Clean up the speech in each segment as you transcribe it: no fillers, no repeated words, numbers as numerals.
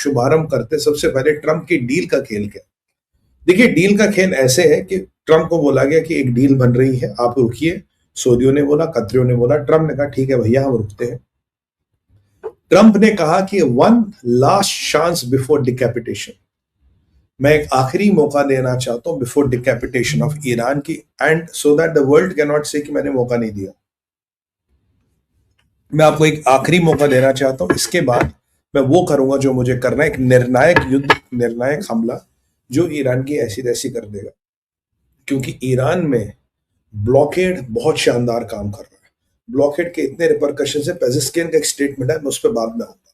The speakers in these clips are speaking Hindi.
शुभारंभ करते सबसे पहले ट्रंप की डील का खेल क्या। देखिए, डील का खेल ऐसे है कि ट्रंप को बोला गया कि एक डील बन रही है, आप रुकिए। सऊदियों ने बोला, कतरियों ने बोला, ट्रंप ने कहा ठीक है भैया हम रुकते हैं। ट्रंप ने कहा कि one last chance before decapitation, मैं एक आखिरी मौका देना चाहता हूं बिफोर डिकैपिटेशन ऑफ ईरान की, and so that the world can not से कि मैंने मौका नहीं दिया। मैं आपको एक आखिरी मौका देना चाहता हूं, इसके बाद मैं वो करूंगा जो मुझे करना है, एक निर्णायक युद्ध, निर्णायक हमला जो ईरान की ऐसी तैसी कर देगा। क्योंकि ईरान में ब्लॉकेड बहुत शानदार काम कर रहा है। ब्लॉकेड के इतने रिपरकशन है, पेजिस्कियन का एक स्टेटमेंट है, मैं उस पर बाद में आऊंगा।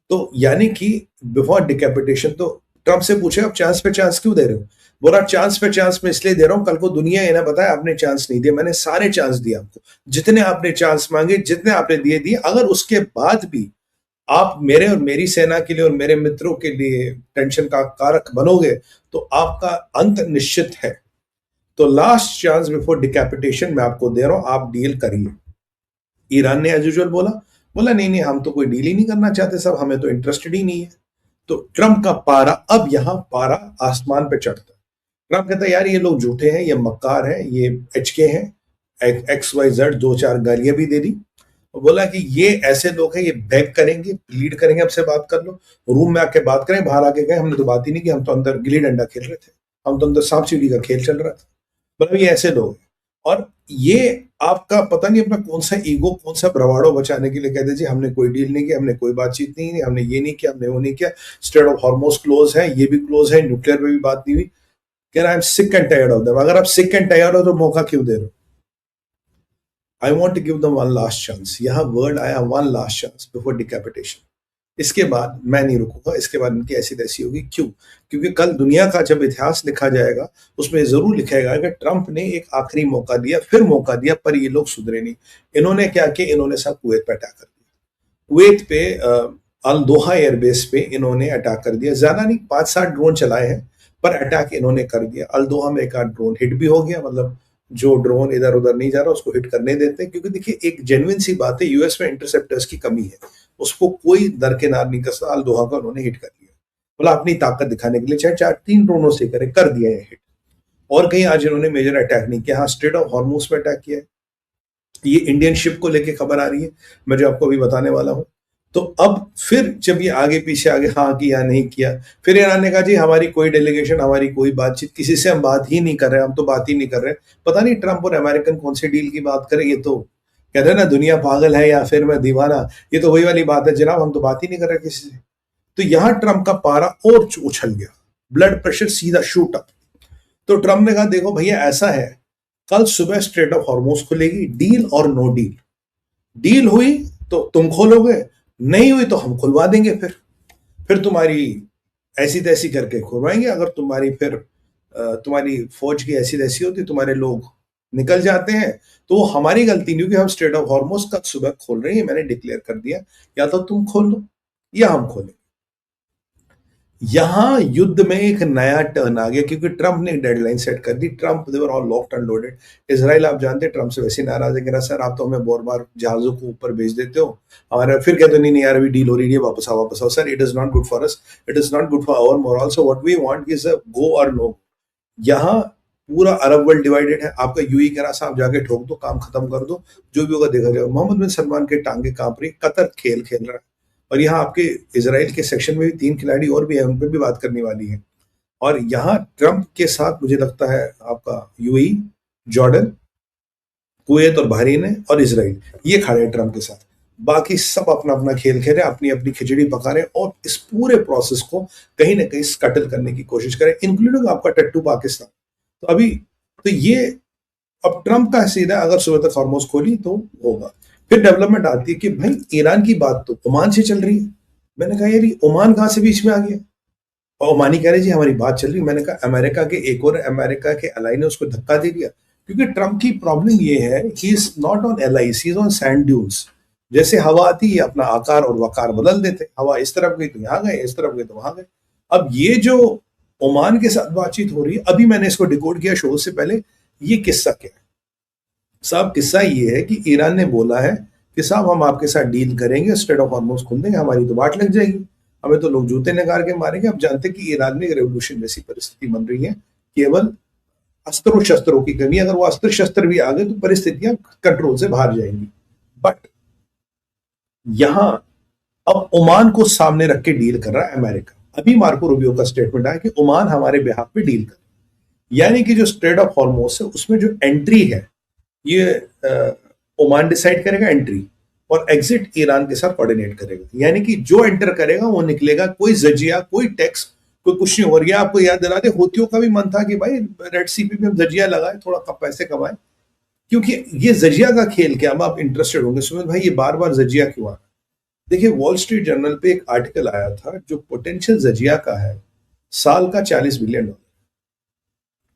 तो यानी कि बिफोर डिकैपिटेशन, तो ट्रंप से पूछे आप चांस पे चांस क्यों दे रहे हो? बोला चांस पे चांस मैं इसलिए दे रहा हूं, कल को दुनिया ये ना बताए आपने चांस नहीं दिया। मैंने सारे चांस दिए आपको, जितने आपने चांस मांगे, जितने आपने दिए। अगर उसके बाद भी आप मेरे और मेरी सेना के लिए और मेरे मित्रों के लिए टेंशन का कारक बनोगे तो आपका अंत निश्चित है। तो लास्ट चांस बिफोर डिकैपिटेशन मैं आपको दे रहा हूं, आप डील करिए। ईरान ने एज यूजुअल बोला, नहीं नहीं हम तो कोई डील ही नहीं करना चाहते साहब, हमें तो इंटरेस्टेड ही नहीं है। तो ट्रंप का पारा, अब यहां पारा आसमान पे चढ़ता है। ट्रंप कहता है यार ये लोग झूठे हैं, ये मक्कार हैं, ये एचके हैं, XYZ, दो चार गालियां भी दे दी। बोला कि ये ऐसे लोग हैं, ये बैक करेंगे, प्लीड करेंगे, हमसे बात कर लो, रूम में आके बात करें। बाहर आके गए, हमने तो बात ही नहीं की, हम तो अंदर गिल्ली डंडा खेल रहे थे, हम तो अंदर सांप सीढ़ी का खेल चल रहा था। मतलब ये ऐसे लोग हैं। और ये आपका पता नहीं अपना कौन सा ईगो, कौन सा ब्रवाड़ो बचाने के लिए कहते जी हमने कोई डील नहीं किया, हमने कोई बातचीत नहीं की, हमने ये नहीं किया, हमने वो नहीं किया, स्ट्रेट ऑफ हॉर्मोज क्लोज है, ये भी क्लोज है, न्यूक्लियर पे भी बात नहीं हुई। कह रहा है I am sick and tired of them. अगर आप सिक एंड टायर्ड हो तो मौका क्यों दे रहे हो? I want to give them one last chance. यहां वर्ड आया one last chance before decapitation. इसके बाद मैं नहीं रुकूंगा, इसके बाद इनकी ऐसी तैसी होगी। क्यों? क्योंकि कल दुनिया का जब इतिहास लिखा जाएगा उसमें जरूर लिखेगा कि ट्रंप ने एक आखिरी मौका दिया, फिर मौका दिया, पर ये लोग सुधरे नहीं। इन्होंने क्या किया? इन्होंने सब कुवैत पे अटैक कर दिया। कुवैत पे अल दोहा एयरबेस पे इन्होंने अटैक कर दिया। ज्यादा नहीं, 5-7 ड्रोन चलाए हैं, पर अटैक इन्होंने कर दिया। अल दोहा में एक आध ड्रोन हिट भी हो गया, मतलब जो ड्रोन इधर उधर नहीं जा रहा उसको हिट करने देते हैं। क्योंकि देखिए एक जेन्युइन सी बात है, यूएस में इंटरसेप्टर्स की कमी है, उसको कोई दरकिनार नहीं कर सकता। अल दोहा का उन्होंने हिट कर दिया, बोला अपनी ताकत दिखाने के लिए, चाहे 4-3 ड्रोनों से करे, कर दिया है हिट। और कहीं आज इन्होंने मेजर अटैक नहीं किया। हाँ, स्ट्रेट ऑफ हॉर्मूज में अटैक किया है। ये इंडियन शिप को लेके खबर आ रही है, मैं जो आपको अभी बताने वाला हूं। तो अब फिर जब ये आगे पीछे आगे हाँ किया नहीं किया, फिर ईरान ने कहा जी हमारी कोई डेलीगेशन, हमारी कोई बातचीत, किसी से हम बात ही नहीं कर रहे, हम तो बात ही नहीं कर रहे। पता नहीं ट्रंप और अमेरिकन कौन सी डील की बात करें। ये तो कह रहे हैं ना दुनिया पागल है या फिर मैं दीवाना, ये तो वही वाली बात है जनाब, हम तो बात ही नहीं कर रहे किसी से। तो यहां ट्रंप का पारा और उछल गया, ब्लड प्रेशर सीधा शूट अप। तो ट्रंप ने कहा देखो भैया ऐसा है, कल सुबह स्ट्रेट ऑफ हॉर्मोज खुलेगी, डील और नो डील। डील हुई तो तुम खोलोगे, नहीं हुई तो हम खुलवा देंगे। फिर तुम्हारी ऐसी तैसी करके खुलवाएंगे। अगर तुम्हारी फिर तुम्हारी फौज की ऐसी तैसी होती, तुम्हारे लोग निकल जाते हैं, तो वो हमारी गलती नहीं, क्योंकि हम स्ट्रेट ऑफ हॉर्मोज कल सुबह खोल रहे हैं, मैंने डिक्लेयर कर दिया, या तो तुम खोल लो या हम खोलें। यहां युद्ध में एक नया टर्न आ गया, क्योंकि ट्रंप ने डेडलाइन सेट कर दी। Trump they were all locked and loaded. Israel आप जानते हैं ट्रंप से वैसे नाराज है, कह रहा सर आप तो हमें बार बार जहाजों को ऊपर भेज देते हो हमारे, फिर कहते नहीं नहीं यार अभी डील हो रही है, वापस आओ वापस आओ। Sir it is not good for us, it is not good for our moral, so what we want is a go or no. यहाँ पूरा अरब वर्ल्ड डिवाइडेड है। आपका यूएई कह रहा साहब जाके ठोक दो, काम खत्म कर दो, जो भी होगा देखा जाएगा। मोहम्मद बिन सलमान के टांगे कांप रही, कतर खेल खेल रहा है। और यहाँ आपके इजराइल के सेक्शन में भी 3 खिलाड़ी और भी हैं, उन पर भी बात करने वाली है। और यहाँ ट्रंप के साथ मुझे लगता है आपका यूएई, जॉर्डन, कुवैत और बहरीन है, और इजराइल, ये खड़े हैं ट्रंप के साथ। बाकी सब अपना अपना खेल खेल रहे हैं, अपनी अपनी खिचड़ी पका रहे हैं, और इस पूरे प्रोसेस को कहीं ना कहीं स्कटल करने की कोशिश करें, इंक्लूडिंग आपका टट्टू पाकिस्तान। तो अभी तो ये अब ट्रंप का सीधा अगर सुबह तक हॉर्मोज खोली तो होगा। फिर डेवलपमेंट आती है कि भाई ईरान की बात तो ओमान से चल रही है। मैंने कहा यार ओमान कहां से बीच में आ गया? और ओमानी कह रहे जी हमारी बात चल रही है। मैंने कहा अमेरिका के एक और अमेरिका के अलाई ने उसको धक्का दे दिया। क्योंकि ट्रंप की प्रॉब्लम ये है, he is not on allies, he is on sand dunes. जैसे हवा आती है अपना आकार और वकार बदल देते, हवा इस तरफ गई तो यहाँ गए, इस तरफ गए तो वहां गए। अब ये जो ओमान के साथ बातचीत हो रही है, अभी मैंने इसको डिकोड किया शो से पहले, ये किस्सा क्या है साहब? किस्सा ये है कि ईरान ने बोला है कि साहब हम आपके साथ डील करेंगे, स्ट्रेट ऑफ हॉर्मोज खुल देंगे, हमारी तो बाट लग जाएगी। हमें तो लोग जूते निकाल के मारेंगे। अब जानते हैं कि ईरान में एक रेवोल्यूशन जैसी परिस्थिति बन रही है, केवल अस्त्रों शस्त्रों की कमी। अगर वो अस्त्र शस्त्र भी आ गए तो परिस्थितियां कंट्रोल से बाहर जाएंगी। बट यहां अब ओमान को सामने रख के डील कर रहा है अमेरिका। अभी मार्को रूबियो का स्टेटमेंट आया कि ओमान हमारे बिहाफ पे डील कर, यानी कि जो स्ट्रेट ऑफ हॉर्मोस है उसमें जो एंट्री है ये ओमान डिसाइड करेगा एंट्री, और एग्जिट ईरान के साथ कोऑर्डिनेट करेगा। यानी कि जो एंटर करेगा वो निकलेगा, कोई जजिया कोई टैक्स कोई कुछ नहीं हो रहा। आपको याद दिला दे, हूथियों का भी मन था कि भाई रेड सी पी में जजिया लगाए, थोड़ा कम पैसे कमाए, क्योंकि ये जजिया का खेल क्या। अब आप इंटरेस्टेड होंगे सुमित भाई ये बार बार जजिया क्यों आ रहा है। देखिए वॉल स्ट्रीट जर्नल पे एक आर्टिकल आया था, जो पोटेंशियल जजिया का है साल का $40 बिलियन,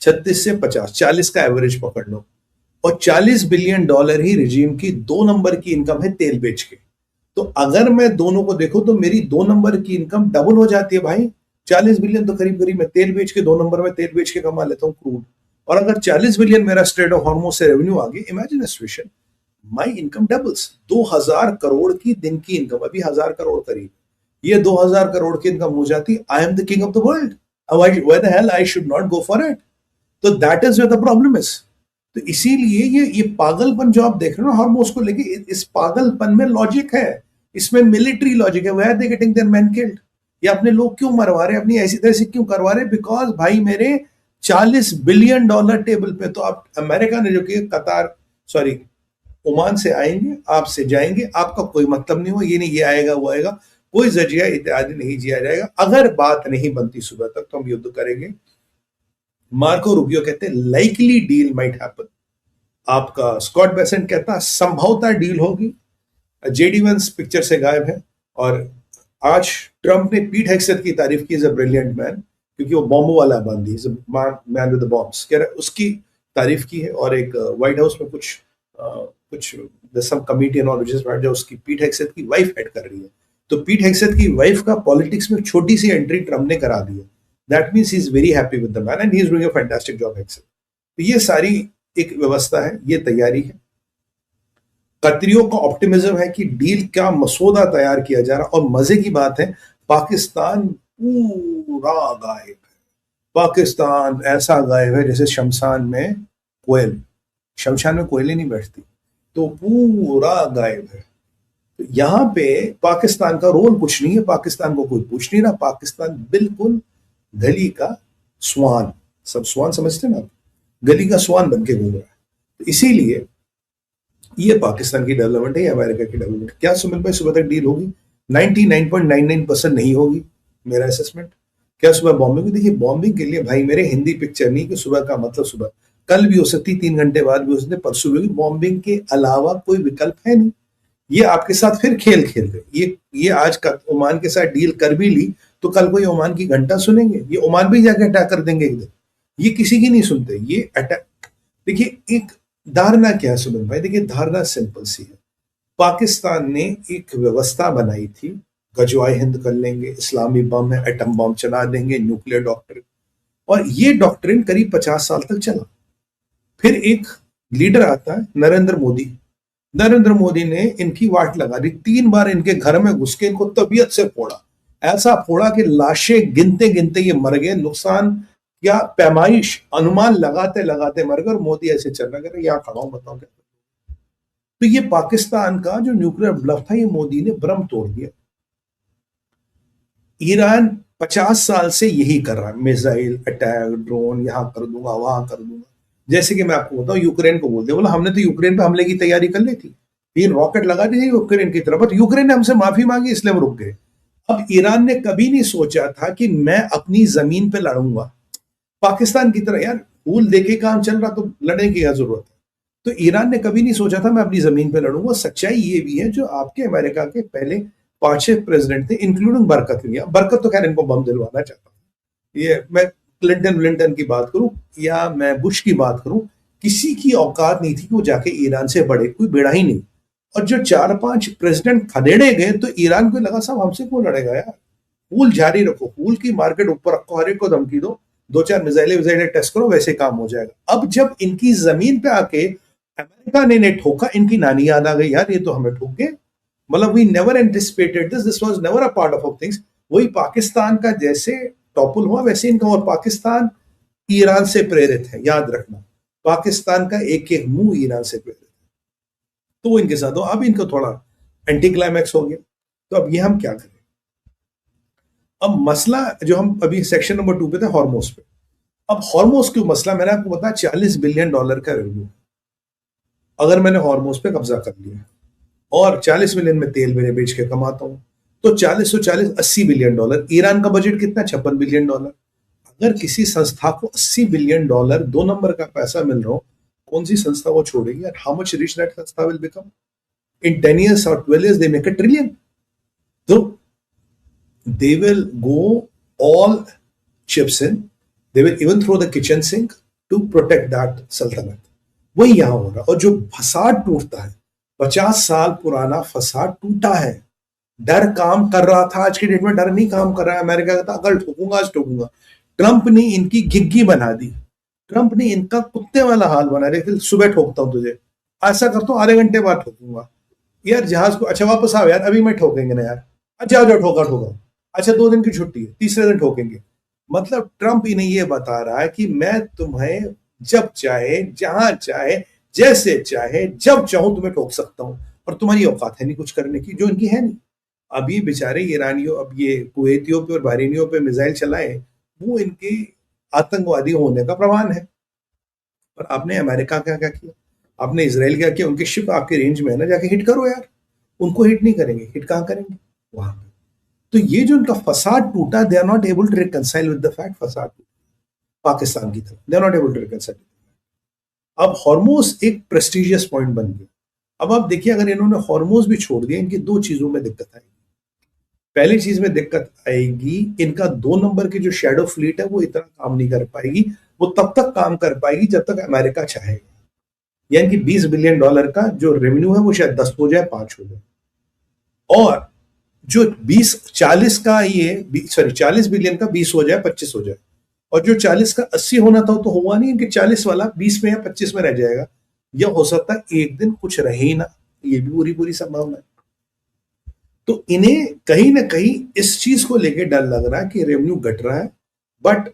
36 से 50, 40 का एवरेज पकड़ लो, और $40 बिलियन ही रिजीम की 2 नंबर की इनकम है तेल बेच के। तो अगर मैं दोनों को देखूं तो मेरी 2 नंबर की इनकम डबल हो जाती है भाई। 40 बिलियन तो करीब करीब मैं तेल बेच के, 2 नंबर में तेल बेच के कमा लेता हूँ क्रूड। और अगर 40 बिलियन मेरा स्ट्रेट ऑफ हॉर्मोज से रेवेन्यू आ गया, imagine situation, my income doubles. 2000 crore की दिन की इनकम, अभी 1000 करोड़ करीब, ये 2000 करोड़ की इनकम हो जाती। I am the king of the world, why the hell I should not go for it. तो that is where the problem is. तो इसीलिए ये पागलपन जो आप देख रहे हो हार्मोस को लेके, इस पागलपन में लॉजिक है, इसमें मिलिट्री लॉजिक है। Where they getting their man killed, ये अपने लोग क्यों मरवा रहे, अपनी ऐसी तैसी क्यों करवा रहे? बिकॉज भाई मेरे $40 बिलियन टेबल पे। तो आप अमेरिका ने जो कि कतार, सॉरी, ओमान से आएंगे, आपसे जाएंगे, आपका कोई मतलब नहीं हो, ये नहीं ये आएगा वो आएगा, कोई जजिया इत्यादि नहीं जिया जाएगा। अगर बात नहीं बनती सुबह तक तो हम युद्ध करेंगे। मार्को रूबियो कहते हैं लाइकली डील माइट हैपन। आपका स्कॉट बेसेंट कहता है संभवतः डील होगी। जेडी वेंस पिक्चर से गायब है। और आज ट्रंप ने पीट हेग्सेथ की तारीफ की, इज अ ब्रिलियंट मैन, क्योंकि वो बॉम्बों वाला बंदी, is a man with the bombs, कह रहा उसकी तारीफ की है। और एक व्हाइट हाउस में कुछ सम कमिटी और जो उसकी पीट हेग्सेथ की वाइफ हेड कर रही है। तो पीट हेग्सेथ की वाइफ का पॉलिटिक्स में छोटी सी एंट्री ट्रंप ने करा दी है। That means he is very happy with the man and he is doing a fantastic job Hegseth. तो ये सारी एक व्यवस्था है, ये तैयारी है। कतरियों का ऑप्टिमिज्म है कि डील का मसौदा तैयार किया जा रहा। और मजे की बात है, पाकिस्तान पूरा गायब है। पाकिस्तान ऐसा गायब है जैसे शमशान में कोयल, शमशान में कोयलें नहीं बैठती, तो पूरा गायब है। तो यहां पे पाकिस्तान का रोल कुछ नहीं है, पाकिस्तान को कोई पूछ नहीं रहा। पाकिस्तान बिल्कुल गली का स्वान, सब स्वान समझते ना, गली का स्वान बन के घूम रहा है। तो इसीलिए ये पाकिस्तान की डेवलपमेंट है, ये अमेरिका की डेवलपमेंट। क्या सुमित भाई सुबह तक डील होगी? 99.99% नहीं होगी, मेरा असेसमेंट। क्या सुबह बॉम्बिंग? देखिए बॉम्बिंग के लिए भाई मेरे हिंदी पिक्चर नहीं कि सुबह का मतलब सुबह, कल भी हो सकती, 3 घंटे बाद भी हो सकती, परसों भी। बॉम्बिंग के अलावा कोई विकल्प है नहीं। ये आपके साथ फिर खेल खेल रहे। ये आज का ओमान के साथ डील कर भी ली तो कल को ये ओमान की घंटा सुनेंगे, ये ओमान भी जाके अटैक कर देंगे एक दिन। ये किसी की नहीं सुनते ये अटैक। देखिए एक धारणा क्या है सुमित भाई, देखिए धारणा सिंपल सी है। पाकिस्तान ने एक व्यवस्था बनाई थी, गजवाए हिंद कर लेंगे, इस्लामी बम है, एटम बम चला देंगे, न्यूक्लियर डॉक्ट्रिन। और ये डॉक्ट्रिन करीब 50 साल तक चला। फिर एक लीडर आता है नरेंद्र मोदी। नरेंद्र मोदी ने इनकी वाट लगा दी, 3 बार इनके घर में घुस के इनको तबीयत से फोड़ा, ऐसा फोड़ा कि लाशें गिनते गिनते ये मर गए। नुकसान या पैमाइश अनुमान लगाते लगाते मर गए। और मोदी ऐसे चल रहा है, यहां खड़ा हूं, बताओ क्या। तो ये पाकिस्तान का जो न्यूक्लियर ब्लफ था, ये मोदी ने भ्रम तोड़ दिया। ईरान 50 साल से यही कर रहा है, मिसाइल अटैक, ड्रोन, यहां कर दूंगा वहां कर दूंगा। जैसे कि मैं आपको बताऊं, यूक्रेन को बोलते बोला हमने तो यूक्रेन पे हमले की तैयारी कर ली थी, 3 रॉकेट लगा दी यूक्रेन की तरफ, यूक्रेन ने हमसे माफी मांगी इसलिए हम रुक गए। अब ईरान ने कभी नहीं सोचा था कि मैं अपनी जमीन पे लड़ूंगा पाकिस्तान की तरह। यार फूल देके काम चल रहा तो लड़ने की क्या जरूरत है। तो ईरान ने कभी नहीं सोचा था मैं अपनी जमीन पे लड़ूंगा। सच्चाई ये भी है, जो आपके अमेरिका के पहले 5-6 प्रेसिडेंट थे, इंक्लूडिंग बरकत लिया, बरकत तो खैर इनको बम दिलवाना चाहता हूँ। ये मैं क्लिंटन की बात करूं या मैं बुश की बात करूं, किसी की औकात नहीं थी कि वो जाके ईरान से बड़े, कोई बेड़ा ही नहीं। और जो 4-5 प्रेसिडेंट खदेड़े गए तो ईरान को लगा साहब हमसे क्यों लड़ेगा यार, फूल जारी रखो, फूल की मार्केट ऊपर रखो, हर एक को धमकी दो, 2-4 मिसाइलें टेस्ट करो, वैसे काम हो जाएगा। अब जब इनकी जमीन पे आके अमेरिका ने ठोका, इनकी नानी याद आ गई, यार ये तो हमें ठोक गए। मतलब we never anticipated this was never a part of things. वही पाकिस्तान का जैसे टॉपल हुआ वैसे इनका, और पाकिस्तान ईरान से प्रेरित है, याद रखना। पाकिस्तान का एक एक मुंह ईरान से प्रेरित है। तो वो इनके साथ हो, अब इनको थोड़ा एंटी क्लाइमैक्स हो गया। तो अब ये हम क्या करें? अब मसला जो हम अभी सेक्शन नंबर 2 पे थे, हॉर्मोस पे। अब हॉर्मोस क्यों मसला, मैंने आपको बताया $40 बिलियन का रेवेन्यू। अगर मैंने हॉर्मोस पे कब्जा कर लिया और 40 मिलियन में तेल मेरे बेच के कमाता हूं, तो 40 $80 बिलियन। ईरान का बजट कितना? $56 बिलियन। अगर किसी संस्था को $80 बिलियन 2 नंबर का पैसा मिल रहा हो, कौन सी संस्था वो छोड़ेगी? And how much rich that संस्था will become in 10 years or 12 years? They make a trillion. So they will go all chips in. They will even throw the kitchen sink to protect that sultanate. वही यहां हो रहा। और जो फसाद टूटता है, 50 साल पुराना फसाद टूटा है। डर काम कर रहा था, आज की डेट में डर नहीं काम कर रहा है। अमेरिका कहता कल ठोकूंगा, आज ठोकूंगा। ट्रंप ने इनकी घिग्गी बना दी, ट्रंप ने इनका कुत्ते वाला हाल बना दिया। सुबह ठोकता हूं तुझे, ऐसा करता हूं, आधे घंटे बाद ठोकूंगा। यार जहाज को, अच्छा वापस आओ यार, अभी मैं ठोकेंगे ना यार। अच्छा जाओ ठोका ठोका। अच्छा 2 दिन की छुट्टी है, तीसरे दिन ठोकेंगे। मतलब ट्रंप इन्हें ये बता रहा है कि मैं तुम्हें जब चाहे, जहां चाहे, जैसे चाहे, जब चाहूं तुम्हें ठोक सकता हूं, और तुम्हारी औकात है नहीं कुछ करने की, जो इनकी है नहीं। अभी बेचारे ईरानियों, अब ये कुवैतियों पे और बहरीनियों पे मिसाइल चलाए, वो इनके आतंकवादी होने का प्रमाण है। पर आपने अमेरिका क्या क्या किया, आपने इसराइल क्या किया? उनके शिप आपके रेंज में है ना, जाके हिट करो यार। उनको हिट नहीं करेंगे, हिट कहां करेंगे? वहां पे। तो ये जो उनका फसाद टूटा, they are not able to reconcile with the fact फसाद पाकिस्तान की तरफ, they are not able to reconcile. अब हॉर्मोस एक प्रेस्टिजियस पॉइंट बन गया। अब आप देखिए, अगर इन्होंने हॉर्मोस भी छोड़ दिया, इनकी 2 चीजों में दिक्कत आएगी। पहली चीज में दिक्कत आएगी, इनका 2 नंबर की जो शैडो फ्लीट है वो इतना काम नहीं कर पाएगी। वो तब तक काम कर पाएगी जब तक अमेरिका चाहेगा। यानी कि $20 बिलियन का जो रेवेन्यू है वो शायद 10 हो जाए, 5 हो जाए। और जो 20-40 का ये, सॉरी 40 बिलियन का 20 हो जाए, 25 हो जाए। और जो 40 का 80 होना था तो हुआ नहीं, कि 40 वाला 20 में या 25 में रह जाएगा। या हो सकता है एक दिन कुछ रहे ही ना, ये भी पूरी पूरी संभावना है। तो इन्हें कहीं ना कहीं इस चीज को लेके डर लग रहा है कि रेवेन्यू घट रहा है, बट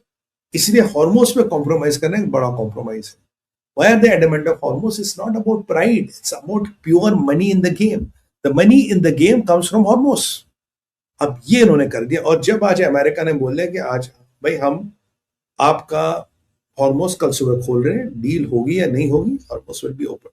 इसलिए हॉर्मोस पे कॉम्प्रोमाइज करना एक बड़ा कॉम्प्रोमाइज है। Why are they adamant of Hormuz? It's not about pride. It's about pure money in the game. The money in the game comes from Hormuz. अब ये इन्होंने कर दिया। और जब आज अमेरिका ने बोले कि आज भाई हम आपका हॉर्मोस कल सुबह खोल रहे हैं, डील होगी या नहीं होगी, हॉर्मोस विल बी ओपन,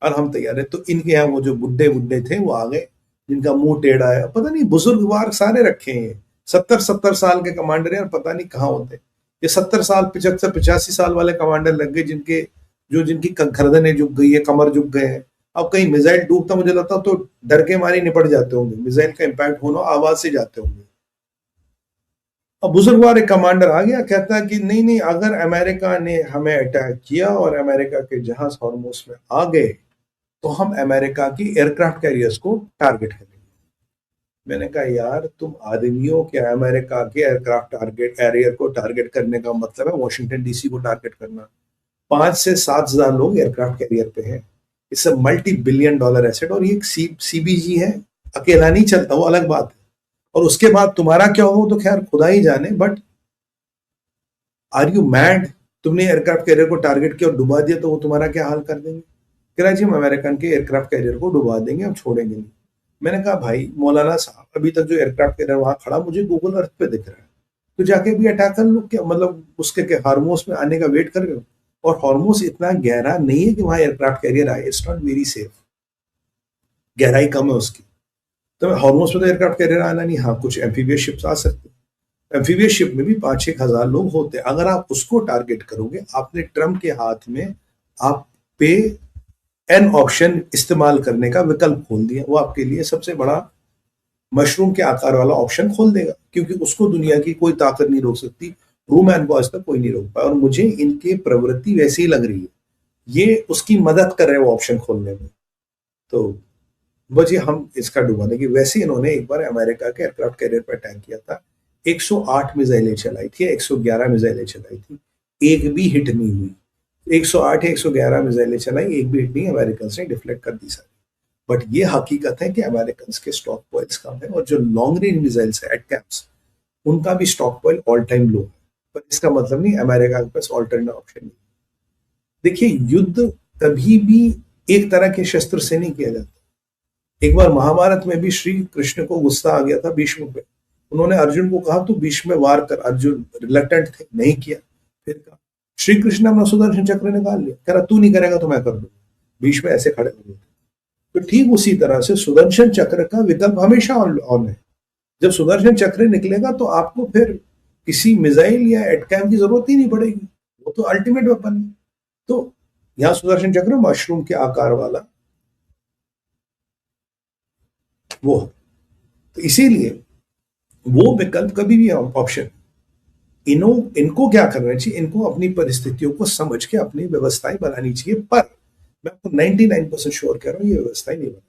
और हम तैयार है। तो इनके यहाँ वो जो बुड्ढे बुड्ढे थे वो आ गए, जिनका मुंह टेढ़ा है, पता नहीं बुजुर्गवार सारे रखे हैं। 70-70 साल के कमांडर हैं, और पता नहीं कहाँ होते। ये 70 साल, 75-85 साल वाले कमांडर लग गए, जिनकी गर्दनें झुक गई है, कमर झुक गए हैं। अब कहीं मिसाइल डूबता, मुझे लगता तो डर के मारे निपट जाते होंगे, मिसाइल का इंपैक्ट होना आवाज से जाते होंगे। अब बुजुर्गवार एक कमांडर आ गया, कहता है कि नहीं नहीं, अगर अमेरिका ने हमें अटैक किया और अमेरिका के जहाज हॉर्मोस में आ गए, तो हम अमेरिका की एयरक्राफ्ट कैरियर्स को टारगेट करेंगे। मैंने कहा यार तुम आदमियों के अमेरिका के एयरक्राफ्ट टारगेट कैरियर को टारगेट करने का मतलब है वॉशिंगटन डीसी को टारगेट करना। 5 से 7 हजार लोग एयरक्राफ्ट कैरियर पे हैं। इट्स अ $multi-billion एसेट, और ये सीबीजी है, अकेला नहीं चलता, वो अलग बात है। और उसके बाद तुम्हारा क्या हो तो खैर खुदा ही जाने, बट आर यू मैड? तुमने एयरक्राफ्ट कैरियर को टारगेट किया और डुबा दिया, तो वो तुम्हारा क्या हाल कर देंगे? कह रहा जी हम अमेरिकन के एयरक्राफ्ट कैरियर को डुबा देंगे, हम छोड़ेंगे नहीं। मैंने कहा भाई मौलाना साहब, अभी तक जो एयरक्राफ्ट कैरियर वहां खड़ा मुझे गूगल अर्थ पे दिख रहा है, तो जाके भी अटैक कर लो। क्या मतलब उसके के हार्मोस में आने का वेट कर रहे हो? और हॉर्मोस इतना गहरा नहीं है कि वहां एयरक्राफ्ट कैरियर आए, इट्स नॉट वेरी सेफ, गहराई कम है उसकी। तो हॉर्मोस में तो एयरक्राफ्ट कैरियर आना नहीं। हाँ, कुछ एम्फीबियस शिप्स आ सकते हैं, एम्फीबियस शिप में भी 5-6 हजार लोग होते हैं। अगर आप उसको टारगेट करोगे, आपने ट्रम्प के हाथ में आप पे एन ऑप्शन इस्तेमाल करने का विकल्प खोल दिया। वो आपके लिए सबसे बड़ा मशरूम के आकार वाला ऑप्शन खोल देगा, क्योंकि उसको दुनिया की कोई ताकत नहीं रोक सकती। रूमैन को आज तक कोई नहीं रोक पाया, और मुझे इनकी प्रवृत्ति वैसी ही लग रही है, ये उसकी मदद कर रहे हैं वो ऑप्शन खोलने में। तो बस ये हम इसका डुबा देंगे। वैसे इन्होंने एक बार अमेरिका के एयरक्राफ्ट कैरियर पर अटैक किया था, 108 मिसाइलें चलाई थी, 111 मिसाइलें चलाई थी, एक भी हिट नहीं हुई। 108 या 111 मिसाइलें चलाई, एक भी हिट नहीं, अमेरिकन ने डिफ्लेक्ट कर दी सारी। बट ये हकीकत है कि अमेरिकन के स्टॉक पॉइल्स कम है, और जो लॉन्ग रेंज मिसाइल्स है एटकैम्स, उनका भी स्टॉक पॉइल ऑल टाइम लो है। पर इसका मतलब नहीं अमेरिका के पास ऑल्टरनेट ऑप्शन नहीं। देखिए, युद्ध कभी भी एक तरह के शस्त्र से नहीं किया जाता। एक बार महाभारत में भी श्री कृष्ण को गुस्सा आ गया था भीष्म पे। उन्होंने अर्जुन को कहा तू भीष्म में वार कर। अर्जुन रिलक्टेंट थे, नहीं किया। फिर कहा, श्री कृष्ण ने अपना सुदर्शन चक्र निकाल लिया, कह रहा तू नहीं करेगा तो मैं कर दूंगा। भीष्म ऐसे खड़े हो गए थे। तो ठीक उसी तरह से सुदर्शन चक्र का विकल्प हमेशा ऑन है। जब सुदर्शन चक्र निकलेगा तो आपको फिर किसी मिसाइल या एटकैम की जरूरत ही नहीं पड़ेगी, वो तो अल्टीमेट वेपन है। तो यहां सुदर्शन चक्र मशरूम के आकार वाला वो है। तो इसीलिए वो विकल्प कभी भी ऑप्शन, इनको क्या करना चाहिए, इनको अपनी परिस्थितियों को समझ के अपनी व्यवस्थाएं बनानी चाहिए। पर मैं आपको 99% श्योर कह रहा हूं ये व्यवस्थाएं नहीं बना।